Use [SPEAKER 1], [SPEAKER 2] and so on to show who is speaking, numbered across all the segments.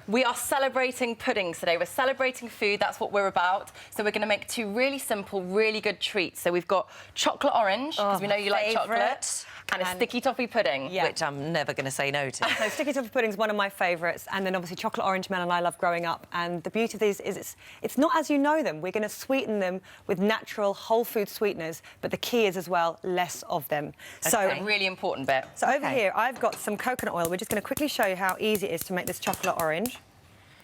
[SPEAKER 1] We are celebrating puddings today. We're celebrating food. That's what we're about. So we're going to make two really simple, really good treats. So we've got chocolate orange, because we know you like chocolate, and a sticky toffee pudding.
[SPEAKER 2] Yeah. Which I'm never going to say no to.
[SPEAKER 3] So sticky toffee pudding is one of my favourites, and then obviously chocolate orange melon I love growing up. And the beauty of these is it's not as you know them. We're going to sweeten them with natural whole food sweeteners, but the key is as well less of them.
[SPEAKER 1] Okay. So a really important bit.
[SPEAKER 3] So over here I've got some coconut oil. We're just going to quickly show you how easy it is to make this chocolate orange.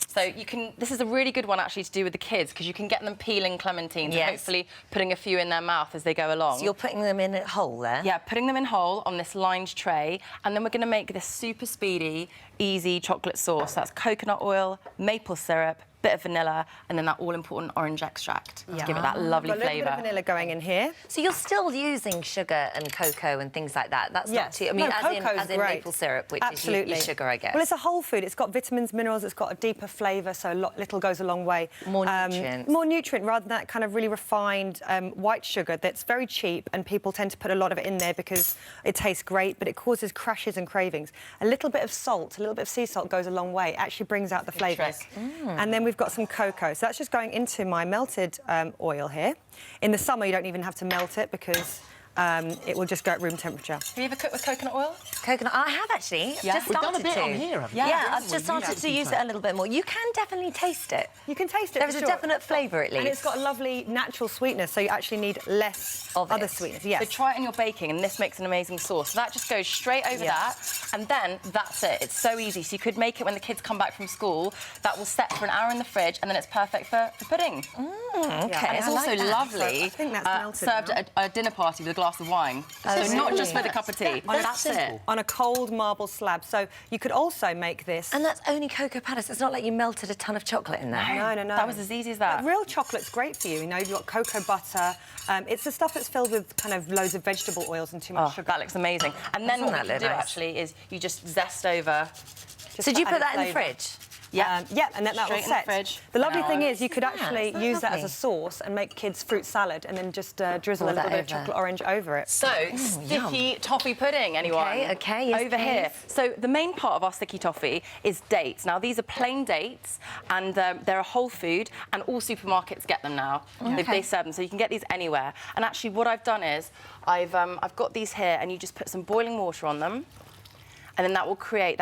[SPEAKER 1] So you can. This is a really good one actually to do with the kids, because you can get them peeling clementines and hopefully putting a few in their mouth as they go along.
[SPEAKER 2] So you're putting them in a whole there?
[SPEAKER 1] Yeah, putting them in whole on this lined tray, and then we're going to make this super speedy, easy chocolate sauce. That's coconut oil, maple syrup, bit of vanilla, and then that all-important orange extract to give it that lovely flavour.
[SPEAKER 3] A little bit of vanilla going in here.
[SPEAKER 2] So you're still using sugar and cocoa and things like that? That's not too... I mean, as in maple syrup, which is your sugar, I guess.
[SPEAKER 3] Well, it's a whole food. It's got vitamins, minerals, it's got a deeper flavour, so little goes a long way.
[SPEAKER 2] More nutrients.
[SPEAKER 3] More nutrient, rather than that kind of really refined white sugar that's very cheap, and people tend to put a lot of it in there because it tastes great, but it causes crashes and cravings. A little bit of salt, a little bit of sea salt goes a long way. It actually brings out the flavours. And then we've got some cocoa. So that's just going into my melted oil here. In the summer, you don't even have to melt it because it will just go at room temperature.
[SPEAKER 1] Have you ever cooked with coconut oil?
[SPEAKER 2] Coconut, I have actually.
[SPEAKER 1] Yeah.
[SPEAKER 2] Just
[SPEAKER 4] We've
[SPEAKER 2] started
[SPEAKER 4] done a bit
[SPEAKER 2] to.
[SPEAKER 4] on here, haven't we?
[SPEAKER 2] Yeah, I've just started to use it a little bit more. You can definitely taste it.
[SPEAKER 3] You can taste it.
[SPEAKER 2] There's a definite flavour at least.
[SPEAKER 3] And it's got a lovely natural sweetness, so you actually need less
[SPEAKER 2] of
[SPEAKER 3] other
[SPEAKER 2] it.
[SPEAKER 3] sweetness. Yes.
[SPEAKER 1] So try it in your baking, and this makes an amazing sauce. So that just goes straight over that, and then that's it. It's so easy. So you could make it when the kids come back from school. That will set for an hour in the fridge, and then it's perfect for pudding.
[SPEAKER 2] Okay.
[SPEAKER 1] And it's also lovely.
[SPEAKER 3] So I think that's melted
[SPEAKER 1] served
[SPEAKER 3] now.
[SPEAKER 1] at a dinner party with a glass of wine. So not just with a cup of tea. That's it.
[SPEAKER 3] On a cold marble slab. So you could also make this...
[SPEAKER 2] And that's only cocoa powder. It's not like you melted a ton of chocolate in there.
[SPEAKER 3] No, no, no.
[SPEAKER 1] That was as easy as that.
[SPEAKER 3] But real chocolate's great for you. You know, you've got cocoa butter. It's the stuff that's filled with kind of loads of vegetable oils and too much sugar.
[SPEAKER 1] That looks amazing. And then what you can do, actually, is you just zest over...
[SPEAKER 2] So do you put that in the fridge?
[SPEAKER 1] Yeah.
[SPEAKER 3] Yeah, and then that will set. The lovely thing is you could actually use that as a sauce and make kids' fruit salad and then just drizzle a little bit of chocolate orange over it.
[SPEAKER 1] So, sticky toffee pudding, anyone?
[SPEAKER 2] Okay, yes,
[SPEAKER 1] over here. So the main part of our sticky toffee is dates. Now, these are plain dates, and they're a whole food, and all supermarkets get them now. They serve them, so you can get these anywhere. And actually, what I've done is I've got these here, and you just put some boiling water on them. And then that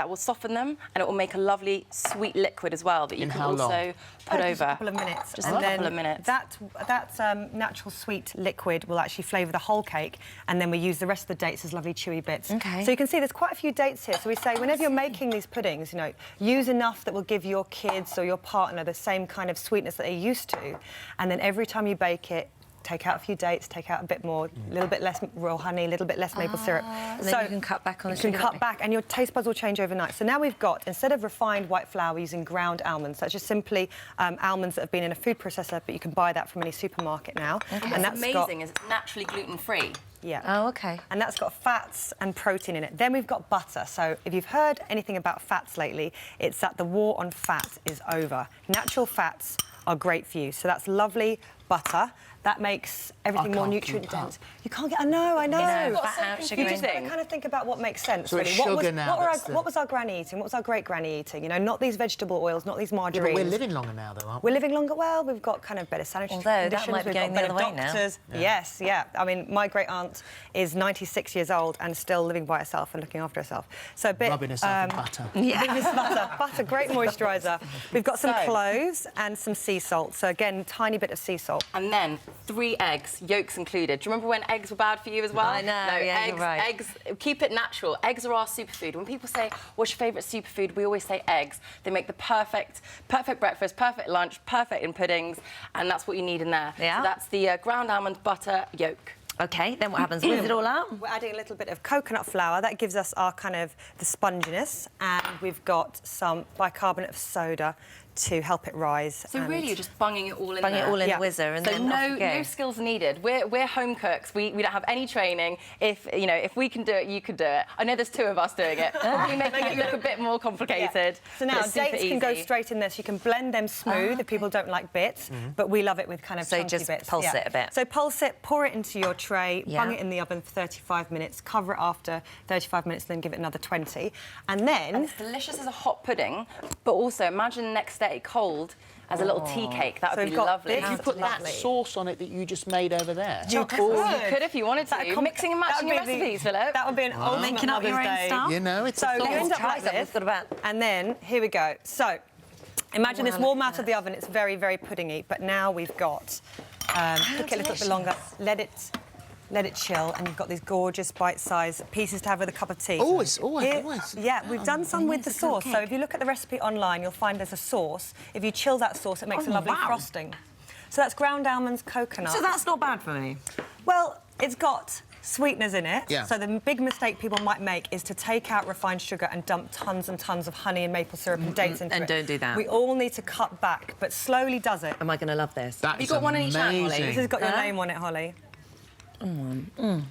[SPEAKER 1] will soften them, and it will make a lovely sweet liquid as well that you can also put over.
[SPEAKER 3] Just a couple of minutes.
[SPEAKER 1] Just a couple of minutes.
[SPEAKER 3] That natural sweet liquid will actually flavour the whole cake, and then we use the rest of the dates as lovely chewy bits.
[SPEAKER 2] Okay.
[SPEAKER 3] So you can see there's quite a few dates here. So we say whenever you're making these puddings, you know, use enough that will give your kids or your partner the same kind of sweetness that they're used to, and then every time you bake it, take out a few dates, take out a bit more, a little bit less raw honey, a little bit less maple syrup.
[SPEAKER 2] So you can cut back on the sugar.
[SPEAKER 3] You can cut back, and your taste buds will change overnight. So now we've got, instead of refined white flour, we're using ground almonds. That's just simply almonds that have been in a food processor, but you can buy that from any supermarket now.
[SPEAKER 1] And that's amazing, is it's naturally gluten-free.
[SPEAKER 3] Yeah.
[SPEAKER 2] Oh, OK.
[SPEAKER 3] And that's got fats and protein in it. Then we've got butter. So if you've heard anything about fats lately, it's that the war on fat is over. Natural fats are great for you. So that's lovely butter. That makes everything more nutrient-dense. You can't get... I know.
[SPEAKER 2] Fat out, sugar
[SPEAKER 3] You just got to kind of think about what makes sense, really. What was our granny eating? What was our great-granny eating? You know, not these vegetable oils, not these margarines.
[SPEAKER 4] Yeah, but we're living longer now, though, aren't we?
[SPEAKER 3] We're living longer. Well, we've got kind of better sanitary conditions.
[SPEAKER 2] That might be going the other way now.
[SPEAKER 3] Yes, yeah. I mean, my great-aunt is 96 years old and still living by herself and looking after herself. So a bit...
[SPEAKER 4] Rubbing herself in butter.
[SPEAKER 3] Yeah. Butter, great moisturiser. We've got some cloves and some sea salt. So, again, tiny bit of sea salt.
[SPEAKER 1] And then 3 eggs, yolks included. Do you remember when eggs were bad for you as well?
[SPEAKER 2] I know, yeah, you're right.
[SPEAKER 1] Eggs, keep it natural. Eggs are our superfood. When people say, what's your favourite superfood, we always say eggs. They make the perfect breakfast, perfect lunch, perfect in puddings, and that's what you need in there.
[SPEAKER 2] Yeah.
[SPEAKER 1] So that's the ground almond butter yolk.
[SPEAKER 2] OK, then what happens? Whiz it all out?
[SPEAKER 3] We're adding a little bit of coconut flour. That gives us our kind of the sponginess. And we've got some bicarbonate of soda to help it rise.
[SPEAKER 1] So really, you're just bunging it all in
[SPEAKER 2] Bung
[SPEAKER 1] there.
[SPEAKER 2] it all in the whizzer, and
[SPEAKER 1] so
[SPEAKER 2] then off you go.
[SPEAKER 1] no skills needed. We're home cooks. We don't have any training. If we can do it, you could do it. I know there's 2 of us doing it. Probably making it look a bit more complicated.
[SPEAKER 3] So now
[SPEAKER 1] dates
[SPEAKER 3] can go straight in there. So you can blend them smooth if people don't like bits, but we love it with kind of chunky
[SPEAKER 2] just
[SPEAKER 3] bits.
[SPEAKER 2] pulse it a bit.
[SPEAKER 3] So pulse it, pour it into your tray, bung it in the oven for 35 minutes, cover it after 35 minutes, then give it another 20, and then.
[SPEAKER 1] And it's delicious as a hot pudding, but also imagine next day cold as a little tea cake. That would be lovely.
[SPEAKER 4] If you put that sauce on it that you just made over there.
[SPEAKER 1] You could if you wanted to. Mixing and matching your recipes, Phillip.
[SPEAKER 3] That would be an ultimate
[SPEAKER 2] Making up your own stuff.
[SPEAKER 4] You know, it's
[SPEAKER 3] so you end up
[SPEAKER 2] try
[SPEAKER 3] like this,
[SPEAKER 2] something.
[SPEAKER 3] and then here we go. So imagine this warm out of the oven. It's very, very puddingy, but now we've got cook it a little bit longer. Let it chill, and you've got these gorgeous bite-sized pieces to have with a cup of tea.
[SPEAKER 4] Always.
[SPEAKER 3] Yeah, we've done some with the sauce. So if you look at the recipe online, you'll find there's a sauce. If you chill that sauce, it makes a lovely frosting. So that's ground almonds, coconut.
[SPEAKER 2] So that's not bad for me.
[SPEAKER 3] Well, it's got sweeteners in it.
[SPEAKER 4] Yeah.
[SPEAKER 3] So the big mistake people might make is to take out refined sugar and dump tons and tons of honey and maple syrup and dates into it.
[SPEAKER 2] And don't do that.
[SPEAKER 3] We all need to cut back, but slowly does it.
[SPEAKER 2] Am I going to love this?
[SPEAKER 4] That
[SPEAKER 1] You got one in each hand, Holly?
[SPEAKER 3] This has got your name on it, Holly. Isn't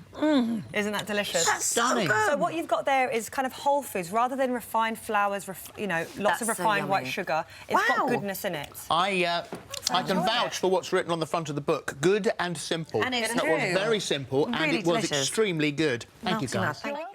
[SPEAKER 3] that delicious?
[SPEAKER 2] That's
[SPEAKER 4] stunning.
[SPEAKER 3] So what you've got there is kind of whole foods rather than refined flours, lots of
[SPEAKER 2] That's so
[SPEAKER 3] refined white
[SPEAKER 2] yummy.
[SPEAKER 3] sugar. It's got goodness in it.
[SPEAKER 4] I can vouch for what's written on the front of the book. Good and simple.
[SPEAKER 2] And it's
[SPEAKER 4] That
[SPEAKER 2] true.
[SPEAKER 4] was very simple, and
[SPEAKER 2] Really
[SPEAKER 4] it was
[SPEAKER 2] delicious.
[SPEAKER 4] extremely good. Thank you,
[SPEAKER 2] Melting
[SPEAKER 4] guys.
[SPEAKER 2] up. Thank you.